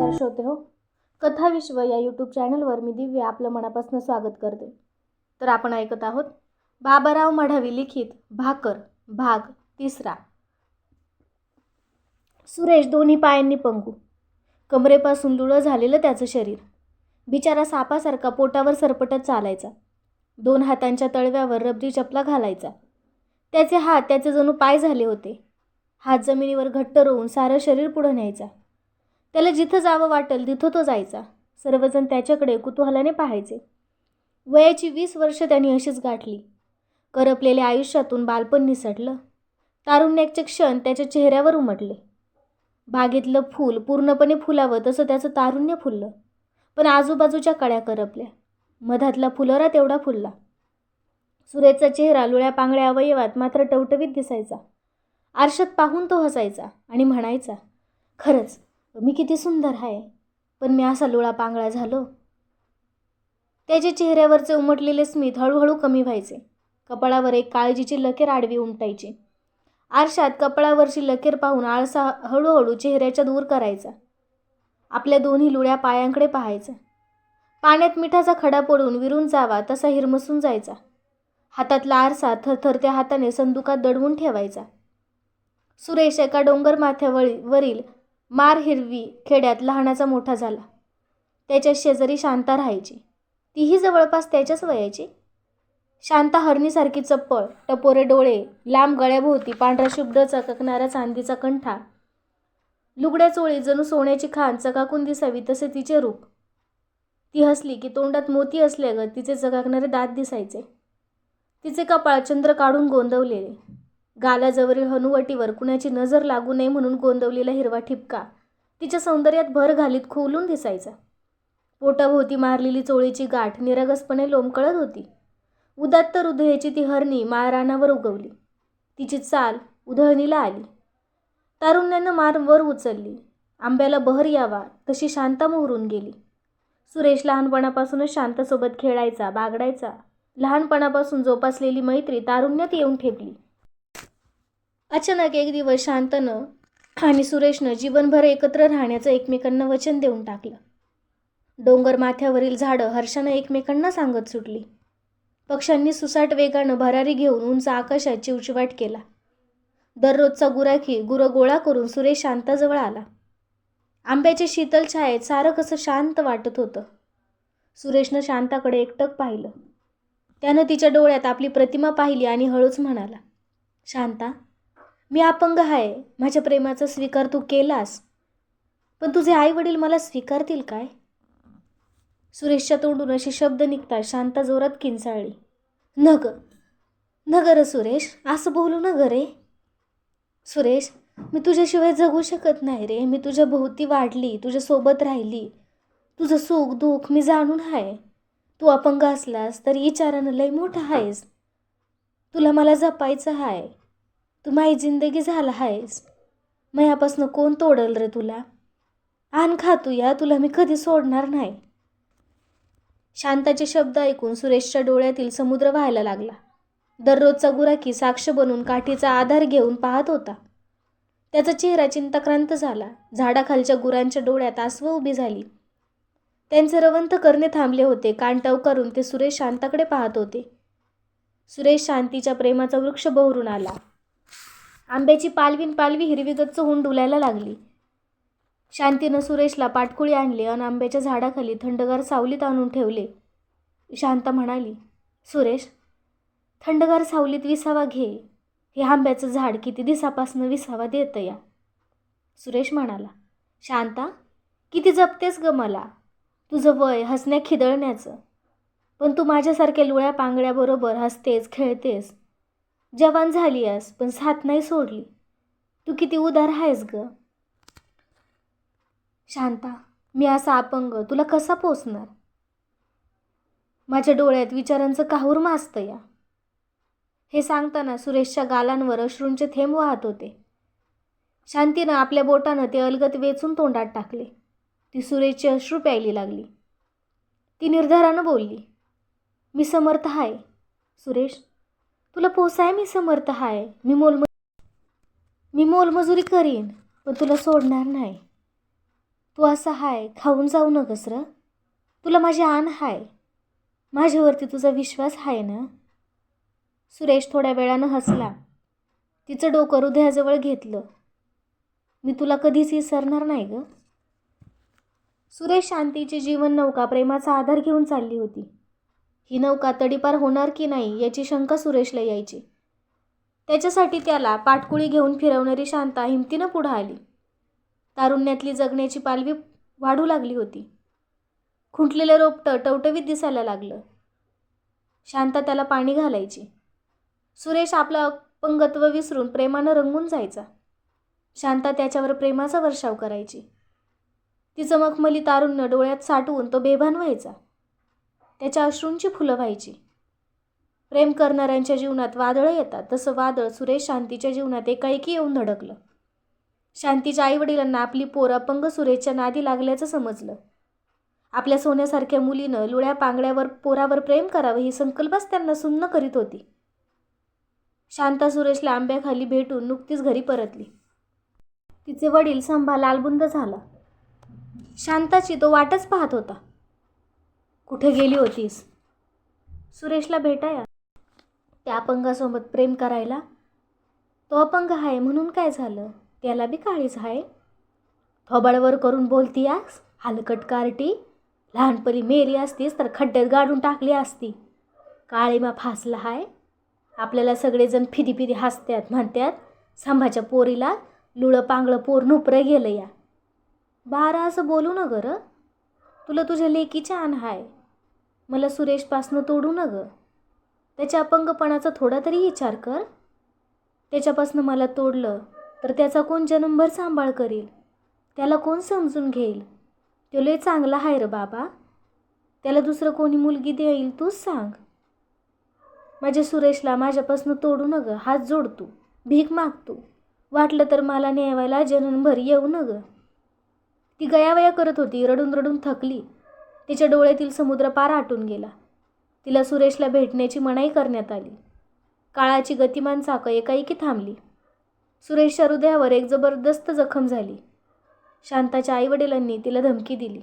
नमस्कार श्रोते हो. कथा विश्व या यूट्यूब चॅनलवर मी दिव्य आपलं मनापासून स्वागत करते. तर आपण ऐकत आहोत बाबाराव मढावी लिखित भाकर भाग 3. सुरेश दोन्ही पायांनी पंगू, कमरेपासून लुळं झालेलं त्याचं शरीर. बिचारा सापासारखा पोटावर सरपटत चालायचा. 2 हातांच्या तळव्यावर रबरी चपला घालायचा. त्याचे हात त्याचे जणू पाय झाले होते. हात जमिनीवर घट्ट रोवून सारं शरीर पुढं न्यायचा. त्याला जिथं जावं वाटेल तिथं तो जायचा. सर्वजण त्याच्याकडे कुतूहलाने पाहायचे. वयाची 20 वर्ष त्यांनी अशीच गाठली. करपलेल्या आयुष्यातून बालपण निसटलं. तारुण्याचे क्षण त्याच्या चेहऱ्यावर उमटले. बागेतलं फूल पूर्णपणे फुलावं तसं त्याचं तारुण्य फुललं. पण आजूबाजूच्या कळ्या करपल्या. मधातला फुलोरा तेवढा फुलला. सुरेशचा चेहरा लुळ्या पांगळ्या अवयवात मात्र टवटवीत दिसायचा. आरशात पाहून तो हसायचा आणि म्हणायचा, खरंच मी किती सुंदर आहे, पण मी असा लुळा पांगळा झालो. त्याच्या चेहऱ्यावरचे उमटलेले स्मित हळूहळू कमी व्हायचे. कपाळावर एक काळजीची लकीर आडवी उमटायची. आरशात कपाळावरची लकीर पाहून आळसा हळूहळू चेहऱ्याच्या दूर करायचा. आपल्या दोन्ही लुळ्या पायांकडे पाहायचा. पाण्यात मिठाचा खडा पडून विरून जावा तसा हिरमसून जायचा. हातातला आरसा थरथरत्या हाताने संदुकात दडवून ठेवायचा. सुरेश एका डोंगर माथ्यावरील मार हिरवी खेड्यात लहानाचा मोठा झाला. त्याच्या शेजारी शांता राहायची. तीही जवळपास त्याच्याच वयाची. शांता हरणीसारखी चप्पळ, टपोरे डोळे, लांब गळ्याभोवती पांढरा शुभ्र चककणारा चांदीचा कंठा, लुगड्या चोळी जणू सोन्याची खान चकाकून दिसावी तसे तिचे रूप. ती हसली की तोंडात मोती असल्यागत तिचे चकाकणारे दात दिसायचे. तिचे कपाळ चंद्र काढून गोंदवलेले, गालाजवळील हनुवटीवर कुणाची नजर लागू नये म्हणून गोंदवलेला हिरवा ठिपका तिच्या सौंदर्यात भर घालीत खोलून दिसायचा. पोटाभोवती मारलेली चोळीची गाठ निरागसपणे लोंबकळत होती. उदात्त हृदयाची ती हरणी माळरानावर उगवली. तिची चाल उधळणीला आली. तारुण्यानं मार वर उचलली. आंब्याला बहर यावा तशी शांता मोहरून गेली. सुरेश लहानपणापासूनच शांतासोबत खेळायचा, बागडायचा. लहानपणापासून जोपासलेली मैत्री तारुण्यात येऊन ठेपली. अचानक एक दिवस शांतनं आणि सुरेशनं जीवनभर एकत्र राहण्याचं एकमेकांना वचन देऊन टाकलं. डोंगर माथ्यावरील झाडं हर्षानं एकमेकांना सांगत सुटली. पक्ष्यांनी सुसाट वेगानं भरारी घेऊन उंच आकाशात चिवचिवाट केला. दररोजचा गुराखी गुरं गोळा करून सुरेश शांताजवळ आला. आंब्याच्या शीतल छायेत सारं कसं शांत वाटत होतं. सुरेशनं शांताकडे एकटक पाहिलं. त्यानं तिच्या डोळ्यात आपली प्रतिमा पाहिली आणि हळूच म्हणाला, शांता, मी अपंग आहे. माझ्या प्रेमाचा स्वीकार तू केलास, पण तुझे आई वडील मला स्वीकारतील काय? सुरेशच्या तोंडून असे शब्द निघतात शांता जोरात किंचाळली. न ग रे सुरेश, असं बोलू न ग रे. सुरेश, मी तुझ्याशिवाय जगू शकत नाही रे. मी तुझ्या भोवती वाढली, तुझ्यासोबत राहिली. तुझं सुख दुःख मी जाणून आहे. तू अपंग असलास तरी विचारानं लय मोठा आहेस. तुला मला जपायचं आहे. तू माझी जिंदगी झाला आहेस. मायापासनं कोण तोडल रे तुला? आण खातू या, तुला मी कधी सोडणार नाही. शांताचे शब्द ऐकून सुरेशच्या डोळ्यातील समुद्र व्हायला लागला. दररोजचा गुराखी साक्ष बनून काठीचा आधार घेऊन पाहत होता. त्याचा चेहरा चिंताक्रांत झाला. झाडाखालच्या गुरांच्या डोळ्यात आसवं उभी झाली. त्यांचे रवंथ करणे थांबले होते. कान टवकारून ते सुरेश शांताकडे पाहत होते. सुरेश शांतीच्या प्रेमाचा वृक्ष बहरून आला. आंब्याची पालवी हिरवी गच्च होऊन डुलायला लागली. शांतीनं सुरेशला पाटकुळी आणली आणि आंब्याच्या झाडाखाली थंडगार सावलीत आणून ठेवले. शांता म्हणाली, सुरेश, थंडगार सावलीत विसावा घे. हे आंब्याचं झाड किती दिवसापासनं विसावा देतं या. सुरेश म्हणाला, शांता, किती जपतेस ग मला. तुझं वय हसण्या खिदळण्याचं, पण तू माझ्यासारख्या लुळ्या पांगळ्याबरोबर हसतेस, खेळतेस. जवान झाली आहेस पण साथ नाही सोडली. तू किती उदार आहेस ग. शांता, मी असा अपंग तुला कसा पोसणार? माझ्या डोळ्यात विचारांचं काहूर माजतं या. हे सांगताना सुरेशच्या गालांवर अश्रूंचे थेंब वाहत होते. शांतीनं आपल्या बोटानं ते अलगत वेचून तोंडात टाकले. ती सुरेशचे अश्रू प्यायली लागली. ती निर्धारानं बोलली, मी समर्थ आहे. सुरेश, तुला पोसाय मी समर्थ आहे. मी मोलमजुरी करीन पण तुला सोडणार नाही. तू असा हाय खाऊन जाऊ नकस र. तुला माझी आण हाय. माझ्यावरती तुझा विश्वास आहे ना. सुरेश थोड्या वेळानं हसला. तिचं डोकं हृदयाजवळ घेतलं. मी तुला कधीच विसरणार नाही ग. सुरेश शांतीची जीवन नौका प्रेमाचा आधार घेऊन चालली होती. ही नौका तडीपार होणार की नाही याची शंका सुरेशला यायची. त्याच्यासाठी त्याला पाटकुळी घेऊन फिरवणारी शांता हिमतीनं पुढं आली. तारुण्यातली जगण्याची पालवी वाढू लागली होती. खुंटलेलं रोपटं टवटवीत दिसायला लागलं. शांता त्याला पाणी घालायची. सुरेश आपलं अपंगत्व विसरून प्रेमानं रंगून जायचा. शांता त्याच्यावर प्रेमाचा वर्षाव करायची. तिचं मखमली तारुण्य डोळ्यात साठवून तो बेभान व्हायचा. त्याच्या अश्रूंची फुलं व्हायची. प्रेम करणाऱ्यांच्या जीवनात वादळं येतात तसं वादळ सुरेश शांतीच्या जीवनात एकाएकी येऊन धडकलं. शांतीच्या आईवडिलांना आपली पोर अपंग सुरेशच्या नादी लागल्याचं समजलं. आपल्या सोन्यासारख्या मुलीनं लुळ्या पांगड्यावर पोरावर प्रेम करावं ही संकल्पच त्यांना सुन्न करीत होती. शांता सुरेशला आंब्याखाली भेटून नुकतीच घरी परतली. तिचे वडील संभा लालबुंद झाला. शांताची तो वाटच पाहत होता. कुठे गेली होतीस? सुरेशला भेटाया. त्या अपंगासोबत प्रेम करायला? तो अपंग आहे म्हणून काय झालं? त्याला बी काळीच आहे. थोबाडवर करून बोलतीयास हलकट कार्टी. लहानपणी मेली असतीस तर खड्ड्यात गाडून टाकली असती. काळीमा फासला हाय. आपल्याला सगळेजण फिदी फिदी हसत्यात म्हणत्यात संभाच्या पोरीला लुळं पांगळं पोर नुपरं गेलं या. बारा असं बोलू न ग. तुला तुझ्या लेकीची आण हाय. मला सुरेशपासनं तोडू न ग. त्याच्या अपंगपणाचा थोडा तरी विचार कर. त्याच्यापासनं मला तोडलं तर त्याचा कोण जन्मभर सांभाळ करील? त्याला कोण समजून घेईल? तो लय चांगला आहे र बाबा. त्याला दुसरं कोणी मुलगी देईल तूच सांग. माझ्या सुरेशला माझ्यापासनं तोडू न ग. हात जोडतो, भीक मागतो. वाटलं तर मला नेवायला जन्मभर येऊ न ग. ती गयावया करत होती. रडून रडून थकली. तिच्या डोळ्यातील समुद्र पार आटून गेला. तिला सुरेशला भेटण्याची मनाई करण्यात आली. काळाची गतिमान चाकं एकाएकी थांबली. सुरेशच्या हृदयावर एक जबरदस्त जखम झाली. शांताच्या आईवडिलांनी तिला धमकी दिली.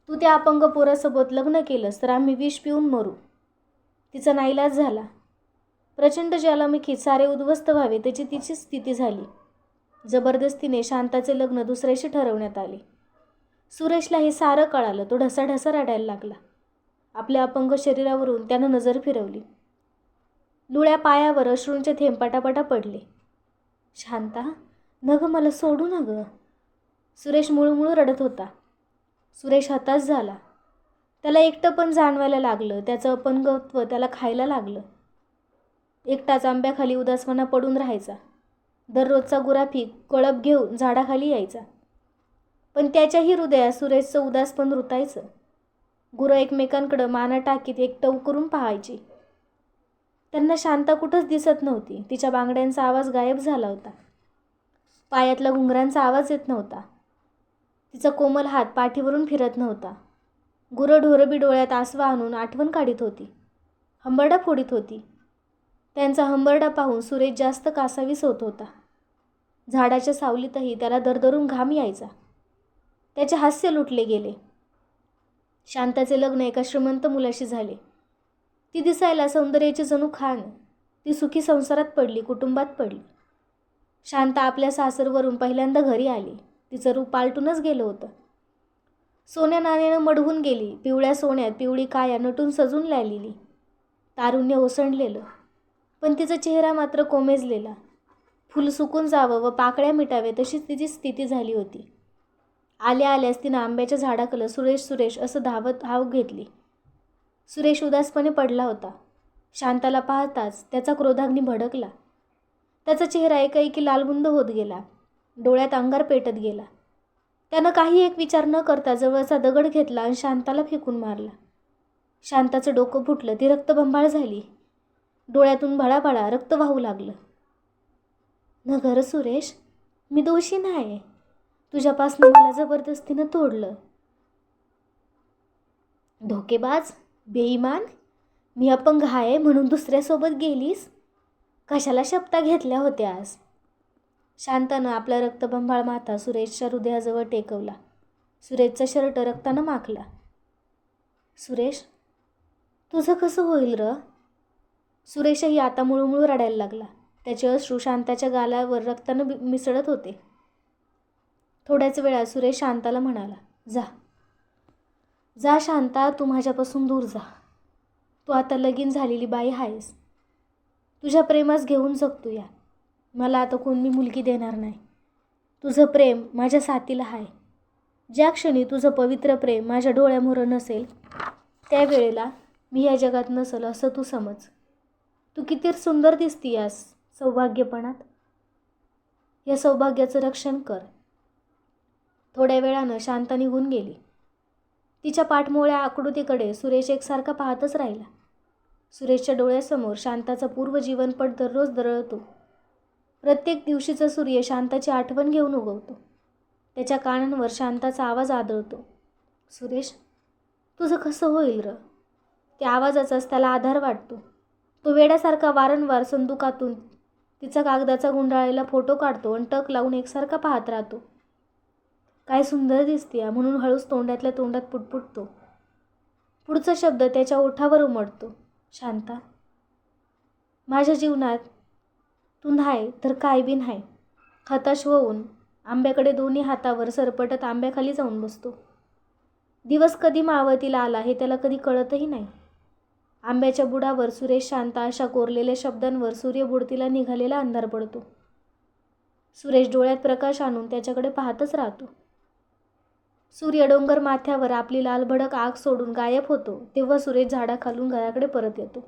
तू त्या अपंग पोरासोबत लग्न केलंस तर आम्ही विष पिऊन मरू. तिचा नाईलाज झाला. प्रचंड ज्वालामुखीत सारे उद्ध्वस्त व्हावे त्याची तिची स्थिती झाली. जबरदस्तीने शांताचे लग्न दुसऱ्याशी ठरवण्यात आले. सुरेशला हे सारं कळालं. तो ढसाढसा रडायला लागला. आपल्या अपंग शरीरावरून त्यानं नजर फिरवली. लुळ्या पायावर अश्रूंचे थेंब पटापटा पडले. शांता न ग, मला सोडू न ग. सुरेश मुळूमुळू रडत होता. सुरेश हताश झाला. त्याला एकटं पण जाणवायला लागलं. त्याचं अपंगत्व त्याला खायला लागलं. एकटाच आंब्याखाली उदासपणा पडून राहायचा. दररोजचा गुराफी कळप घेऊन झाडाखाली यायचा. पण त्याच्याही हृदयात सुरेशचं उदासपण रुतायचं. गुरं एकमेकांकडं माना टाकीत एकटव करून पाहायची. त्यांना शांता कुठंच दिसत नव्हती. तिच्या बांगड्यांचा आवाज गायब झाला होता. पायातला घुंगरांचा आवाज येत नव्हता. तिचा कोमल हात पाठीवरून फिरत नव्हता. गुरं ढोरबी डोळ्यात आसवा आणून आठवण काढीत होती. हंबरडा फोडीत होती. त्यांचा हंबरडा पाहून सुरेश जास्त कासावीस होत होता. झाडाच्या सावलीतही त्याला दरदरून घाम यायचा. त्याचे हास्य लुटले गेले. शांताचे लग्न एका श्रीमंत मुलाशी झाले. ती दिसायला सौंदर्याची जणू खाण. ती सुखी संसारात पडली, कुटुंबात पडली. शांता आपल्या सासरवरून पहिल्यांदा घरी आली. तिचं रूप पालटूनच गेलं होतं. सोन्या नाण्यानं मढवून गेली. पिवळ्या सोन्यात पिवळी काया नटून सजून लायलेली. तारुण्य ओसंडलेलं. पण तिचा चेहरा मात्र कोमेजलेला. फुल सुकून जावं व पाकळ्या मिटावे तशीच तिची स्थिती झाली होती. आल्या आल्यास तिनं आंब्याच्या झाडाकडं सुरेश सुरेश असं धावत हाव घेतली. सुरेश उदासपणे पडला होता. शांताला पाहताच त्याचा क्रोधाग्नी भडकला. त्याचा चेहरा एकाएकी लालबुंद होत गेला. डोळ्यात अंगार पेटत गेला. त्यानं काही एक विचार न करता जवळचा दगड घेतला आणि शांताला फेकून मारला. शांताचं डोकं फुटलं. ती रक्तबंबाळ झाली. डोळ्यातून भळाभळा रक्त वाहू लागलं. न घर सुरेश, मी दोषी नाही. तुझ्यापासून मला जबरदस्तीनं तोडलं. धोकेबाज, बेईमान. मी अपंग आहे म्हणून दुसऱ्यासोबत गेलीस. कशाला शपथा घेतल्या होत्यास? शांतानं आपला रक्तबंबाळ माथा सुरेशच्या हृदयाजवळ टेकवला. सुरेशचा शर्ट रक्तानं माखला. सुरेश, तुझं कसं होईल र? सुरेशही आता मुळूमुळू रडायला लागला. त्याचे अश्रू शांताच्या गालावर रक्तानं मिसळत होते. थोड्याच वेळात सुरेश शांताला म्हणाला, जा जा शांता, तू माझ्यापासून दूर जा. तू आता लगीन झालेली बाई आहेस. तुझ्या प्रेमास घेऊन जगतूया. मला आता कोण मी मुलगी देणार नाही. तुझं प्रेम माझ्या साथीला आहे. ज्या क्षणी तुझं पवित्र प्रेम माझ्या डोळ्यामोहर नसेल त्यावेळेला मी या जगात नसेल असं तू समज. तू किती सुंदर दिसतीयास सौभाग्यपणात. या सौभाग्याचं रक्षण कर. थोड्या वेळानं शांता निघून गेली. तिच्या पाठमोळ्या आकृतीकडे सुरेश एकसारखा पाहतच राहिला. सुरेशच्या डोळ्यासमोर शांताचा पूर्वजीवनपट दररोज दरळतो. प्रत्येक दिवशीचा सूर्य शांताची आठवण घेऊन उगवतो. त्याच्या कानांवर शांताचा आवाज आदळतो. सुरेश, तुझं कसं होईल र? त्या आवाजाचाच त्याला आधार वाटतो. तो वेड्यासारखा वारंवार संदुकातून तिचा कागदाचा गुंडाळलेला फोटो काढतो आणि टक लावून एकसारखा पाहत राहतो. काय सुंदर दिसतीया म्हणून हळूच तोंडातल्या तोंडात पुटपुटतो. पुढचा शब्द त्याच्या ओठावर उमटतो, शांता. माझ्या जीवनात तू नाही तर काय बी नाही. हताश होऊन आंब्याकडे दोन्ही हातावर सरपटत आंब्याखाली जाऊन बसतो. दिवस कधी मावळतीला आला हे त्याला कधी कळतही नाही. आंब्याच्या बुडावर सुरेश शांता अशा कोरलेल्या शब्दांवर सूर्यबुडतीला निघालेला अंधार पडतो. सुरेश डोळ्यात प्रकाश आणून त्याच्याकडे पाहतच राहतो. सूर्य डोंगर माथ्यावर आपली लालभडक आग सोडून गायब होतो तेव्हा सुरेश झाडाखालून घराकडे परत येतो.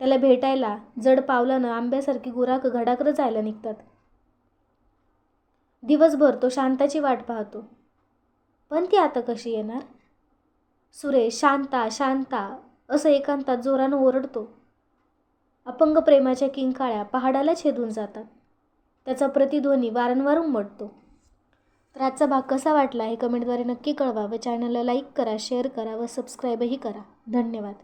त्याला भेटायला जड पावलानं आंब्यासारखी गुराख घडाकडे जायला निघतात. दिवसभर तो शांताची वाट पाहतो, पण ती आता कशी येणार? सुरेश शांता शांता असं एकांतात जोरानं ओरडतो. अपंग प्रेमाच्या किंकाळ्या पहाडाला छेदून जातात. त्याचा प्रतिध्वनी वारंवार उमटतो. तर आजचा भाग कसा वाटला हे कमेंटद्वारे नक्की कळवा व चॅनलला लाईक करा, शेअर करा व सबस्क्राईबही करा. धन्यवाद.